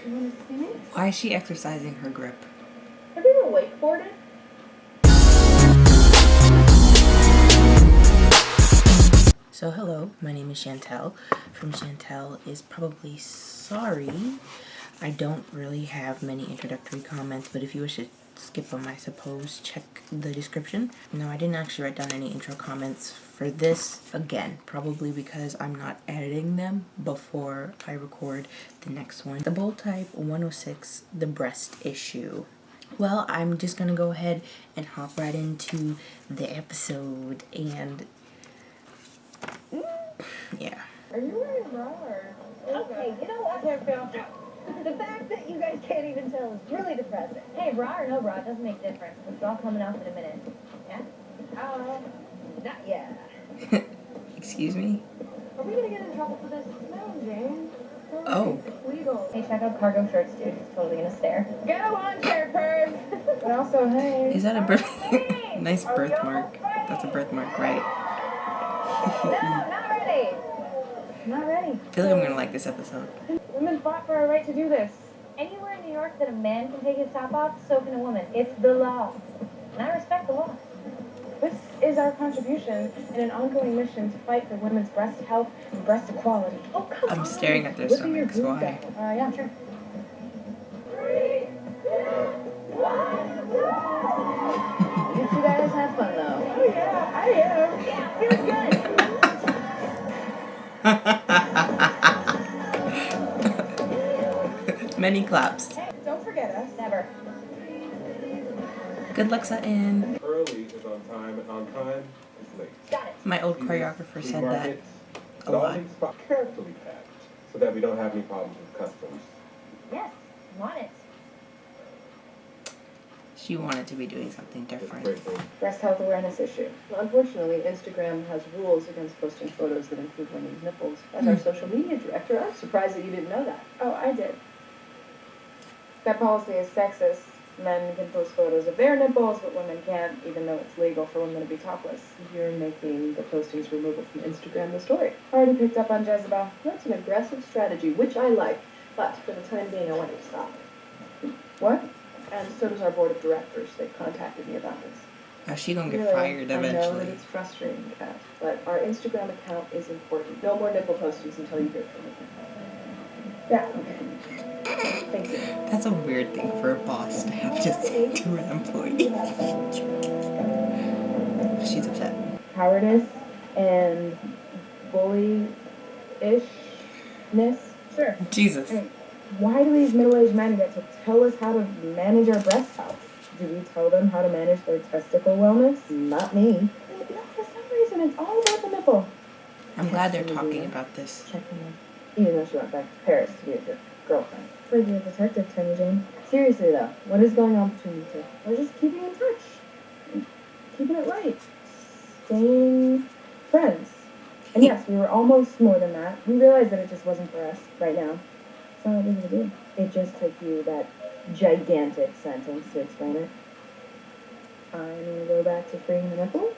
You want to see me? Why is she exercising her grip? Have you ever wakeboarded? So hello, my name is Shantel from Shantel Is Probably Sorry. I don't really have many introductory comments, but if you wish to skip them, I suppose, check the description. No, I didn't actually write down any intro comments for this, again, probably because I'm not editing them before I record the next one. The bold type 106, the breast issue. Well, I'm just gonna go ahead and hop right into the episode and yeah. Are you wearing bra or? Okay, you know what? The fact that you guys can't even tell is really depressing. Hey, bra or no bra, it doesn't make a difference. It's all coming off in a minute. Yeah? Not yet. Excuse me? Are we gonna get in trouble for this? No, Jane. Oh. It's legal. Hey, check out cargo shorts, dude. He's totally gonna stare. Get a lawn chair, perv. But also, hey. Is that a nice birthmark? That's a birthmark, right? No, not ready. Not ready. I feel like I'm gonna like this episode. Women fought for our right to do this. Anywhere in New York that a man can take his top off, so can a woman. It's the law. And I respect the law. This is our contribution in an ongoing mission to fight for women's breast health and breast equality. Oh, come on. I'm staring at their Whipping your stomachs. boobs Why? out. Yeah, sure. You two guys have fun, though. Oh, yeah, I am. Yeah, feels good. Many claps. Don't forget us. Never. Good luck, Sutton. Early is on time, and on time is late. Got it. My old choreographer said that a lot. Carefully packed, so that we don't have any problems with customs. Yes, want it. She wanted to be doing something It's a different. great thing. Breast health awareness issue. Well, unfortunately, Instagram has rules against posting photos that include women's nipples. As our social media director, I'm surprised that you didn't know that. Oh, I did. That policy is sexist. Men can post photos of their nipples, but women can't, even though it's legal for women to be topless. You're making the postings removal from Instagram the story. Already picked up on Jezebel. That's an aggressive strategy, which I like, but for the time being, I want you to stop. What? And so does our board of directors. They've contacted me about this. Now she gonna get Really? fired I know that eventually. it's frustrating, Kat, but our Instagram account is important. No more nipple postings until you hear from me. Yeah, okay. Thank you. That's a weird thing for a boss to have to say to an employee. She's upset. Cowardice and bully-ishness. Sure. Jesus. Why do these middle-aged men get to tell us how to manage our breast health? Do we tell them how to manage their testicle wellness? Not me. For some reason, it's all about the nipple. I'm glad they're talking about this. Checking in. Even though she went back to Paris to be with her girlfriend. It's like you're a detective, Tony Jane. Seriously, though, what is going on between you two? We're just keeping in touch. Keeping it right. Staying friends. And yes, we were almost more than that. We realized that it just wasn't for us right now. It's not that big of a deal. It just took you that gigantic sentence to explain it. I'm gonna go back to freeing the nipple,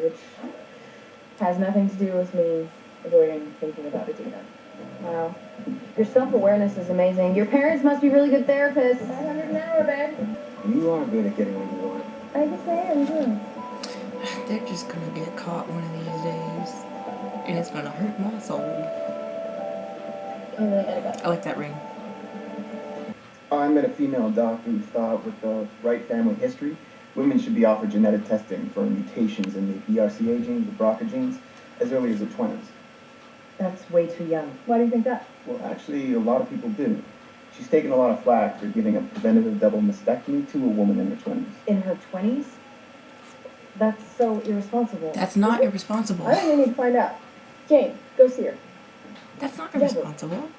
which has nothing to do with me avoiding thinking about it again. Wow. Your self-awareness is amazing. Your parents must be really good therapists. 500 an hour, babe. You are good at getting what you want. I guess I am, too. They're just gonna get caught one of these days. And it's gonna hurt my soul. I really gotta go. I like that ring. I met a female doctor who thought with the right family history, women should be offered genetic testing for mutations in the BRCA genes, the BRCA genes, as early as the 20s. That's way too young. Why do you think that? Well, actually, a lot of people do. She's taken a lot of flack for giving a preventative double mastectomy to a woman in her 20s. In her 20s? That's so irresponsible. That's not irresponsible. I think we need to find out. Jane, go see her. That's not Yeah, but- irresponsible.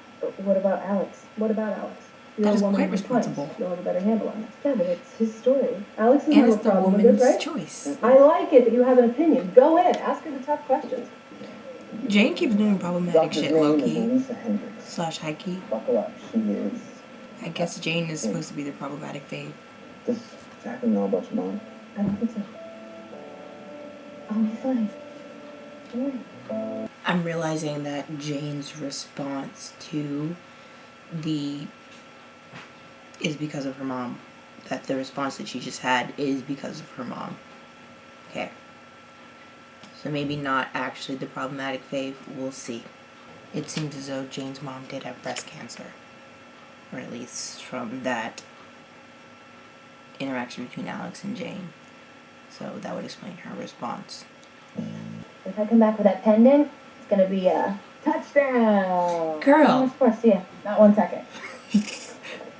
What about Alex? What about Alex? You're That a is woman quite in your 20s. responsible. You'll have a better handle on it. Yeah, but it's his story. Alex doesn't And have it's a the problem with woman's this, right? choice. I like it that you have an opinion. Go in. Ask her the tough questions. Jane keeps doing problematic Doctor's shit name is low-key Lisa Hendricks. slash high-key. Buckle up. She is. I guess Jane is supposed to be the problematic fave. Does exactly know about your mom. I don't think so. I'll be fine. Don't worry. I'm realizing that Jane's response to the is because of her mom. That the response that she just had is because of her mom. Okay. So maybe not actually the problematic fave. We'll see. It seems as though Jane's mom did have breast cancer. Or at least from that interaction between Alex and Jane. So that would explain her response. If I come back with that pendant, it's gonna be a touchdown. Girl! Of course, yeah. Not 1 second.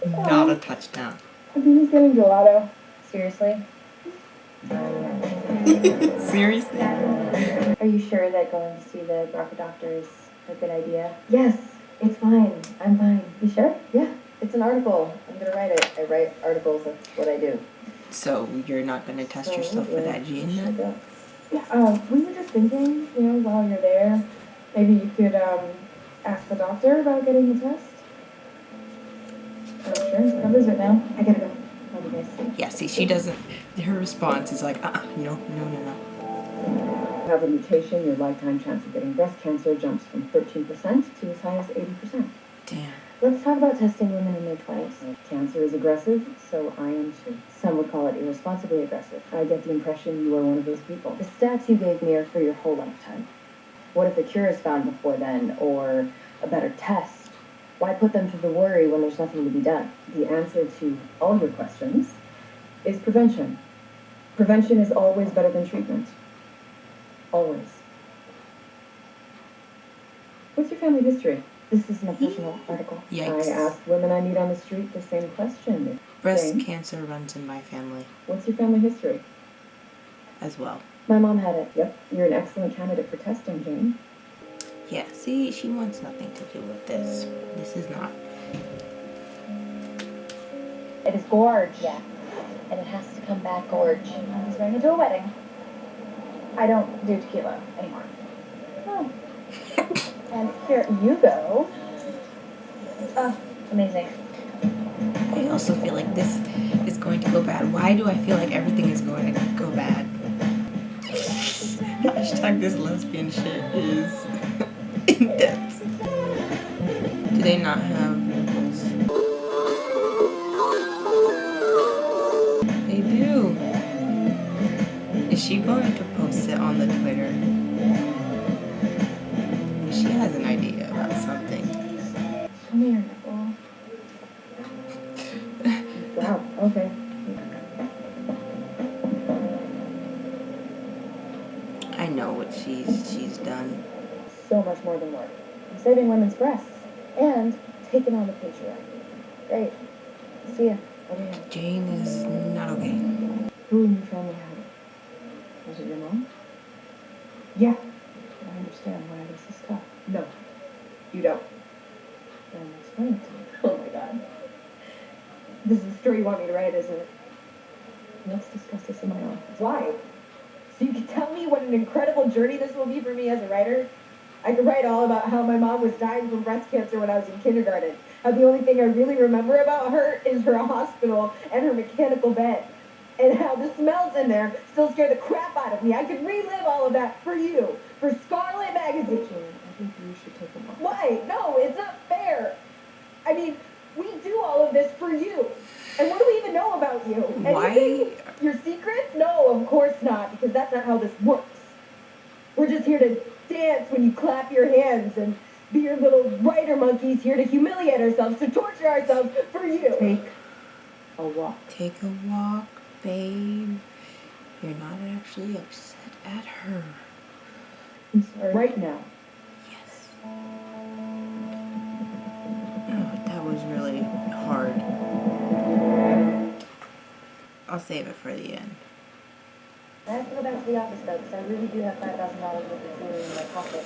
Not a touchdown. I think he's getting gelato. Seriously? Seriously? Are you sure that going to see the Broca doctor is a good idea? Yes, it's fine. I'm fine. You sure? Yeah, it's an article. I'm gonna write it. I write articles. That's what I do. So you're not going to test yourself for that gene then? Yeah, we were just thinking, while you're there, maybe you could ask the doctor about getting the test. Oh, insurance covers it now. I gotta go. Love you guys. Yeah, see, she doesn't, her response is like, no. Have a mutation, your lifetime chance of getting breast cancer jumps from 13% to as high as 80%. Damn. Let's talk about testing women in their 20s. Cancer is aggressive, so I am too. Some would call it irresponsibly aggressive. I get the impression you are one of those people. The stats you gave me are for your whole lifetime. What if a cure is found before then, or a better test? Why put them through the worry when there's nothing to be done? The answer to all your questions is prevention. Prevention is always better than treatment. Always. What's your family history? This isn't a personal article. Yikes. I asked women I meet on the street the same question. Breast Jane, cancer runs in my family what's your family history? as well. My mom had it. Yep. You're an excellent candidate for testing, Jane. Yeah, see, she wants nothing to do with this. This is not. It is gorge. Yeah. And it has to come back gorge. He's going into a wedding. I don't do tequila anymore. Oh. And here you go. Oh, amazing. I also feel like this is going to go bad. Why do I feel like everything is going to go bad? Hashtag this lesbian shit is intense. Do they not have nipples? They do. Is she going to post it on the Twitter? She has an idea about something. Show me your nipple. Wow. Okay. I know what she's done. So much more than work. I'm saving women's breasts and taking on the patriarchy. Great. See ya. Over here. Jane is not okay. Who in your family had it? Was it your mom? Yeah. I understand why this is tough. No. You don't. Then explain it to me. Oh my god. This is the story you want me to write, isn't it? Let's discuss this in my office. Why? So you can tell me what an incredible journey this will be for me as a writer? I could write all about how my mom was dying from breast cancer when I was in kindergarten. How the only thing I really remember about her is her hospital and her mechanical bed. And how the smells in there still scare the crap out of me. I could relive all of that for you, for Scarlet Magazine. I think you should take them off. Why? No, it's not fair. I mean, we do all of this for you. And what do we even know about you? Why? Anything? Your secrets? No, of course not, because that's not how this works. We're just here to dance when you clap your hands and be your little writer monkeys here to humiliate ourselves, to torture ourselves for you. Take a walk. Take a walk, babe. You're not actually upset at her. I'm sorry. Right now. Yes. Oh, that was really hard. I'll save it for the end. I have to go back to the office though, because I really do have $5,000 worth of jewelry in my pocket.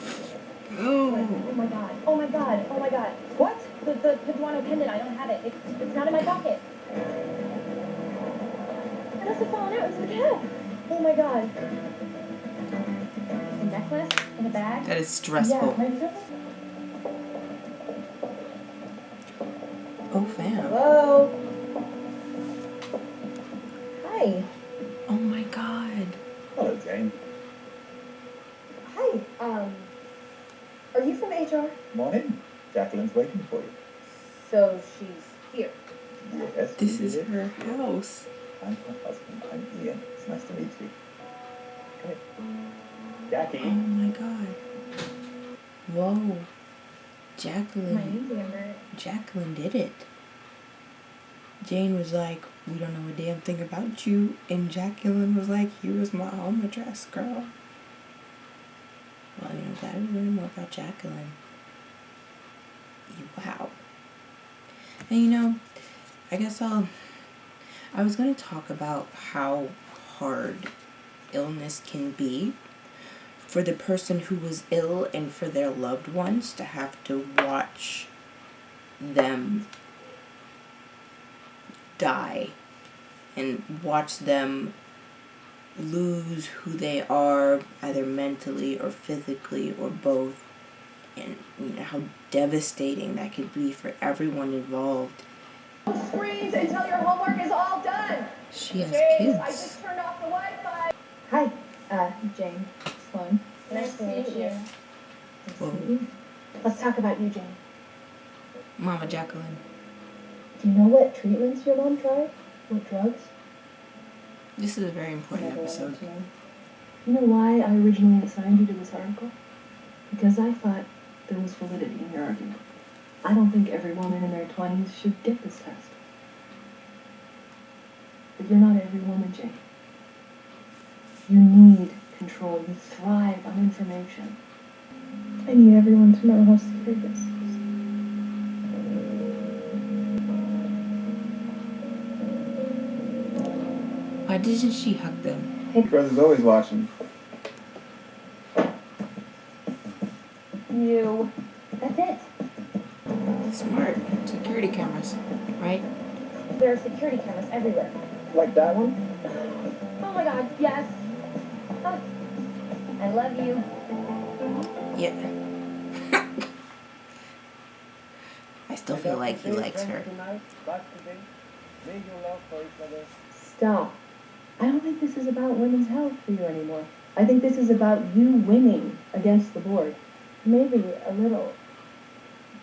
Ooh. Oh my god. Oh my god. Oh my god. What? The Paduano pendant. I don't have it. It's not in my pocket. It must have fallen out into the cab. Oh my god. A necklace in a bag. That is stressful. Yeah. Oh, fam. Hello. Hi. Oh my god. Hello, Jane. Hi. Are you from HR? Come on in. Jacqueline's waiting for you. So she's here. Yes, This we is did. her house. I'm her husband. I'm Ian. It's nice to meet you. Come here. Jackie. Oh my god. Whoa. My Jacqueline. name's Amber. Jacqueline did it. Jane was like, we don't know a damn thing about you. And Jacqueline was like, here was my home address, girl. Well, you know, glad we learned more about Jacqueline. Wow. And you know, I guess I was going to talk about how hard illness can be for the person who was ill and for their loved ones to have to watch them die and watch them lose who they are, either mentally or physically or both, and you know how devastating that could be for everyone involved. Screens until your homework is all done. She has James, I kids. just turned off the Wi-Fi. Hi, Jane. Sloan. Nice to meet you. Whoa. Let's talk about you, Jane. Mama Jacqueline. Do you know what treatments your mom tried? What drugs? This is a very important episode. You know why I originally assigned you to this article? Because I thought there was validity in your argument. I don't think every woman in their 20s should get this test. But you're not every woman, Jane. You need control. You thrive on information. I need everyone to know how scary this is. Why didn't she hug them? Hey, brother's always watching. You. That's it. Smart. Security cameras, right? There are security cameras everywhere. Like that one? Oh my god, yes. Oh. I love you. Yeah. I still feel like he likes her. Stop. I don't think this is about women's health for you anymore. I think this is about you winning against the board. Maybe a little,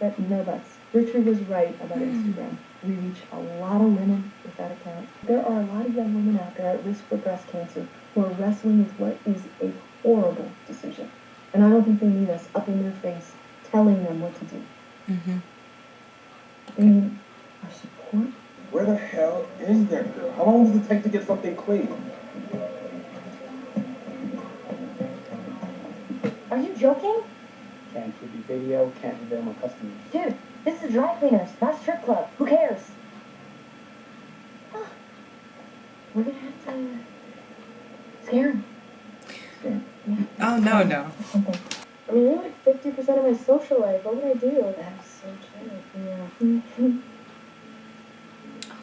but no buts. Richard was right about Instagram. We reach a lot of women with that account. There are a lot of young women out there at risk for breast cancer who are wrestling with what is a horrible decision. And I don't think they need us up in their face telling them what to do. Mm-hmm. They need our support. Where the hell is that girl? How long does it take to get something clean? Are you joking? Can't give you video, can't reveal my customers. Dude, this is dry cleaners, not strip club. Who cares? Huh. We're gonna have to scare him. Oh, no, no. Something. I mean, you're like 50% of my social life. What would I do? That's so true. Yeah.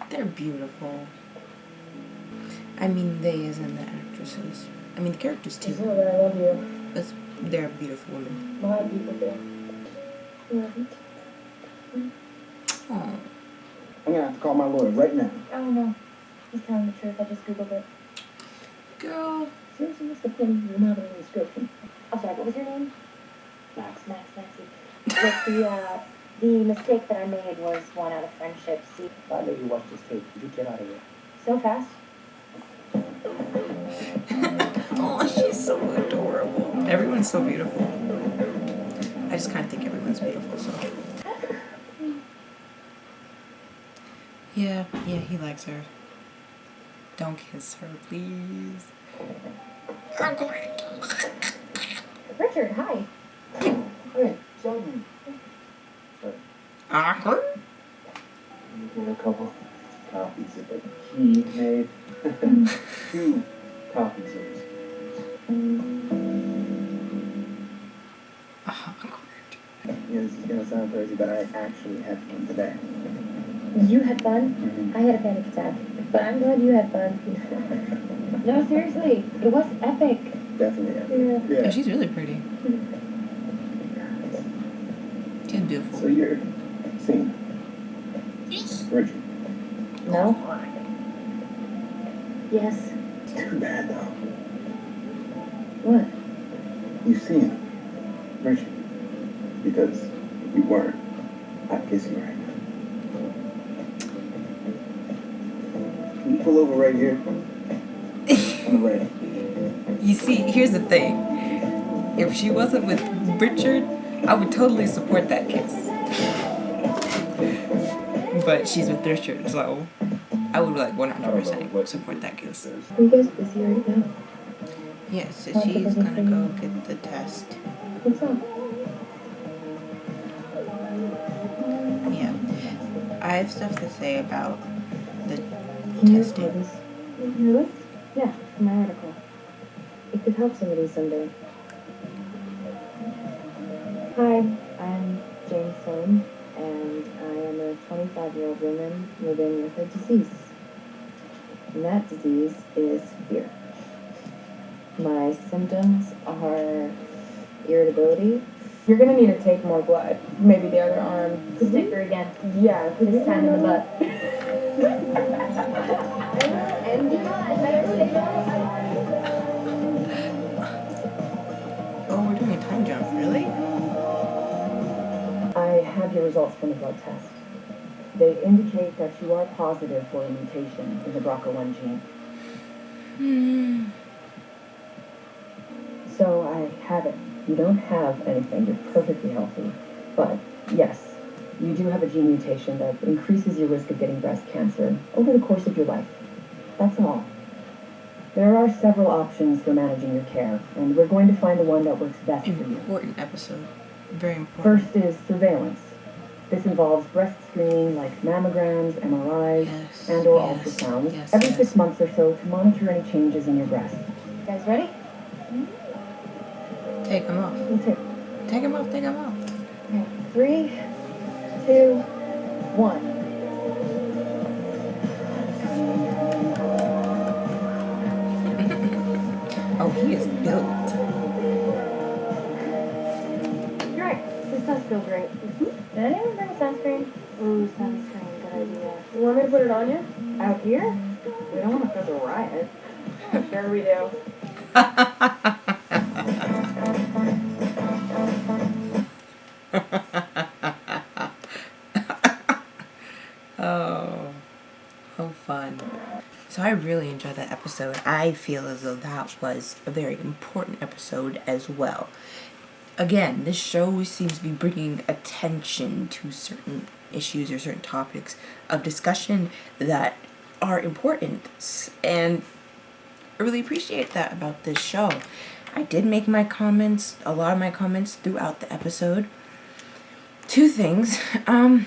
They're beautiful. I mean, they as in the actresses. I mean, the characters Just too. know that I love you. But they're beautiful women. A lot of people do. Yeah. Oh. I'm gonna have to call my lawyer right now. Oh no. He's telling the truth. I just Googled it. Girl. Seriously, what's the point of your not in the description? I'm sorry, what was your name? Max. Maxie. Look, the mistake that I made was one out of friendship. See, I let you watch this tape. You get out of here. so fast. Oh, she's so adorable. Everyone's so beautiful. I just kind of think everyone's beautiful, so. Yeah, he likes her. Don't kiss her, please. Richard, hi. Hey, Sheldon. Awkward? You get a couple copies of it. He made 2 copies of it. Awkward. Yeah, this is gonna sound crazy, but I actually had fun today. You had fun? Mm-hmm. I had a panic attack. But I'm glad you had fun. No, seriously. It was epic. Definitely. Yeah, she's really pretty. She's beautiful. So you're seeing Richard. No? Yes. It's too bad though. What? You see him, Richard, because if you weren't, I'd kiss you right now. pull over right here. On the right. You see, here's the thing. If she wasn't with Richard, I would totally support that kiss. But she's with Richard, so I would like 100% support that kiss. Are you guys busy right now? Yeah, so she's gonna go get the test. What's up? Yeah. I have stuff to say about the Can you testing. record this? Really? Yeah, for my article. It could help somebody someday. Hi, I'm Jane Sloan, and I am a 25-year-old woman living with a disease. And that disease is fear. My symptoms are irritability. You're gonna need to take more blood. Maybe the other arm. Stick her again. Yeah, This time in the butt. Oh, we're doing a time jump, really? I have your results from the blood test. They indicate that you are positive for a mutation in the BRCA1 gene. So I have it. You don't have anything. You're perfectly healthy. But yes, you do have a gene mutation that increases your risk of getting breast cancer over the course of your life. That's all. There are several options for managing your care, and we're going to find the one that works best for you. Important episode. Very important. First is surveillance. This involves breast screening like mammograms, MRIs, Yes, and or yes, ultrasounds yes, every yes. 6 months or so to monitor any changes in your breast. You guys ready? Take them off. That's it. Take them off, take them off. Okay. 3, 2, 1. Oh, he is built. You're right. This does feel great. Did anyone bring sunscreen? Ooh, sunscreen. Good idea. You want me to put it on you? Out here? We don't want to cause a riot. Sure we do. Oh, how fun. So I really enjoyed that episode. I feel as though that was a very important episode as well. Again, this show seems to be bringing attention to certain issues or certain topics of discussion that are important, and I really appreciate that about this show. I did make my comments, a lot of my comments throughout the episode. Two things.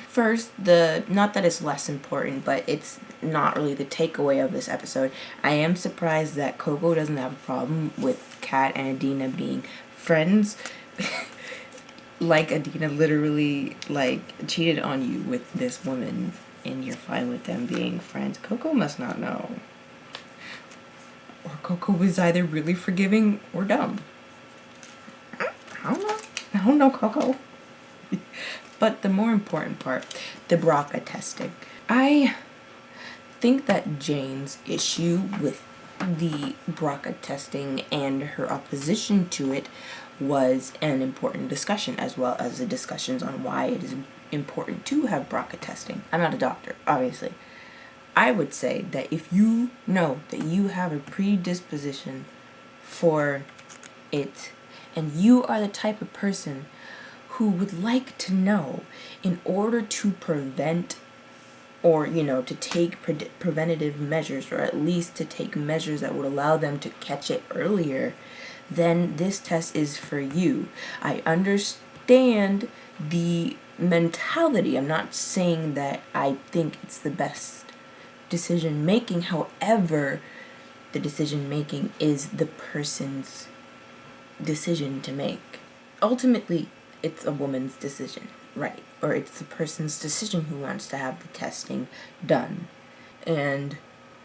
First, not that it's less important, but it's not really the takeaway of this episode. I am surprised that Coco doesn't have a problem with Kat and Adina being friends. Like Adina literally cheated on you with this woman and you're fine with them being friends. Coco must not know. Or Coco was either really forgiving or dumb. I don't know, Coco. But the more important part, the BRCA testing. I think that Jane's issue with the BRCA testing and her opposition to it was an important discussion, as well as the discussions on why it is important to have BRCA testing. I'm not a doctor, obviously. I would say that if you know that you have a predisposition for it, and you are the type of person who would like to know in order to prevent or, to take preventative measures, or at least to take measures that would allow them to catch it earlier, then this test is for you. I understand the mentality. I'm not saying that I think it's the best decision making. However, the decision making is the person's decision to make. Ultimately, it's a woman's decision, right? Or it's the person's decision who wants to have the testing done. And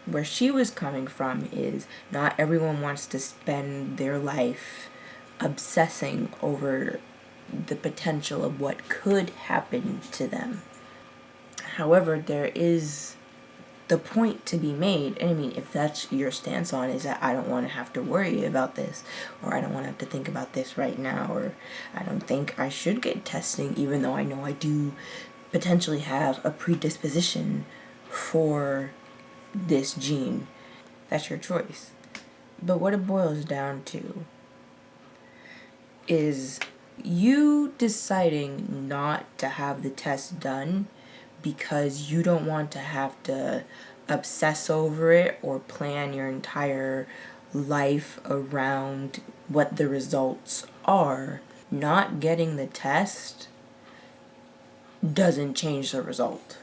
where she was coming from is not everyone wants to spend their life obsessing over the potential of what could happen to them. However, there is the point to be made, and I mean, if that's your stance on is that I don't want to have to worry about this, or I don't want to have to think about this right now, or I don't think I should get testing even though I know I do potentially have a predisposition for this gene. That's your choice. But what it boils down to is you deciding not to have the test done because you don't want to have to obsess over it or plan your entire life around what the results are. Not getting the test doesn't change the result.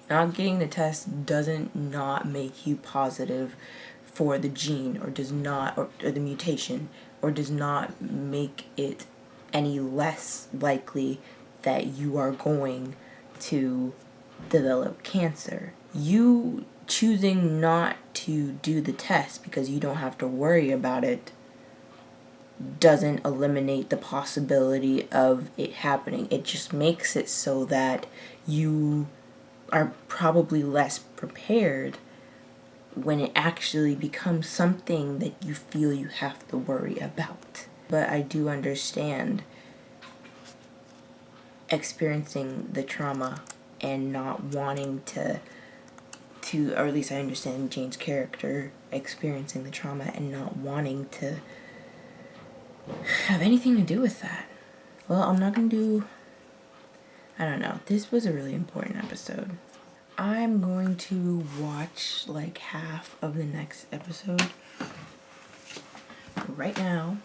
Not getting the test doesn't not make you positive for the gene, or does not, or the mutation, or does not make it any less likely that you are going to develop cancer. You choosing not to do the test because you don't have to worry about it doesn't eliminate the possibility of it happening. It just makes it so that you are probably less prepared when it actually becomes something that you feel you have to worry about. But I do understand experiencing the trauma and not wanting to, or at least I understand Jane's character experiencing the trauma and not wanting to have anything to do with that. Well, I'm not gonna do, I don't know. This was a really important episode. I'm going to watch like half of the next episode. Right now,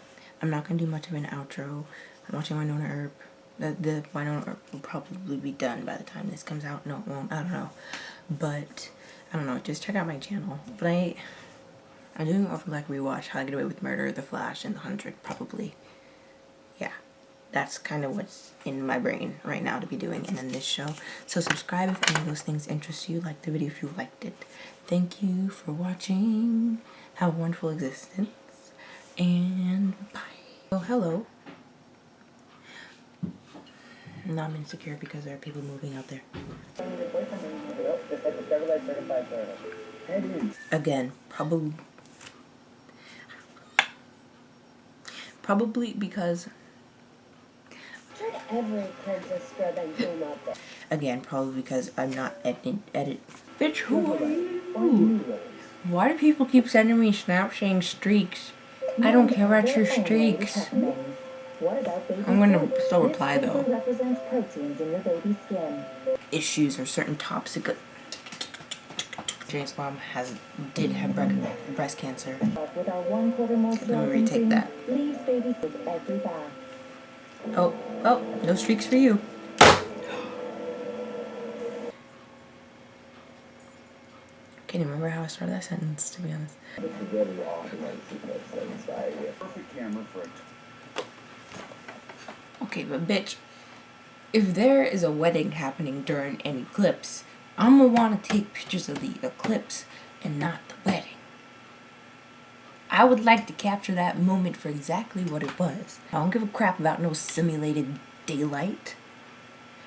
I'm not gonna do much of an outro. I'm watching Winona Earp. The Winona Earp will probably be done by the time this comes out. No, it won't. I don't know. But, I don't know. Just check out my channel. But I'm doing an Orphan Black rewatch, How to Get Away with Murder, The Flash, and The 100, probably. Yeah. That's kind of what's in my brain right now to be doing, and then this show. So subscribe if any of those things interest you. Like the video if you liked it. Thank you for watching. Have a wonderful existence. And bye. Oh, hello. Now I'm insecure because there are people moving out there. Again, probably because again, probably because I'm not edit. Bitch, who are you? Why do people keep sending me snaps saying streaks? I don't care about your streaks. I'm gonna still reply though. Issues or certain topics. Jane's mom did have breast cancer. Let me retake that. Oh, no streaks for you. Can't remember how I started that sentence, to be honest. Okay, but bitch, if there is a wedding happening during an eclipse, I'm gonna want to take pictures of the eclipse and not the wedding. I would like to capture that moment for exactly what it was. I don't give a crap about no simulated daylight.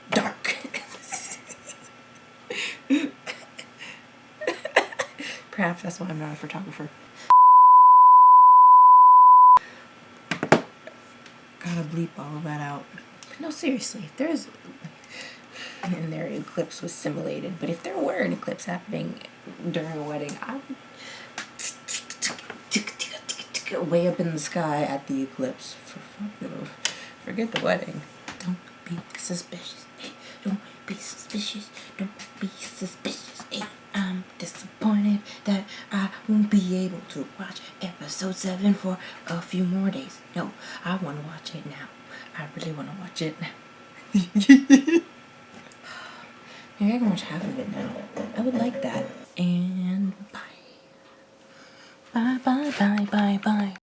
Dark. Perhaps that's why I'm not a photographer. Gotta bleep all of that out. But no, seriously, if there's... And their eclipse was simulated, but if there were an eclipse happening during a wedding, I would way up in the sky at the eclipse. Forget the wedding. Don't be suspicious. Hey, don't be suspicious. Don't be suspicious. Hey, I'm disappointed that I won't be able to watch episode 7 for a few more days. No, I want to watch it now. I really want to watch it now. Maybe I can watch half of it now. I would like that. And bye. Bye, bye, bye, bye, bye.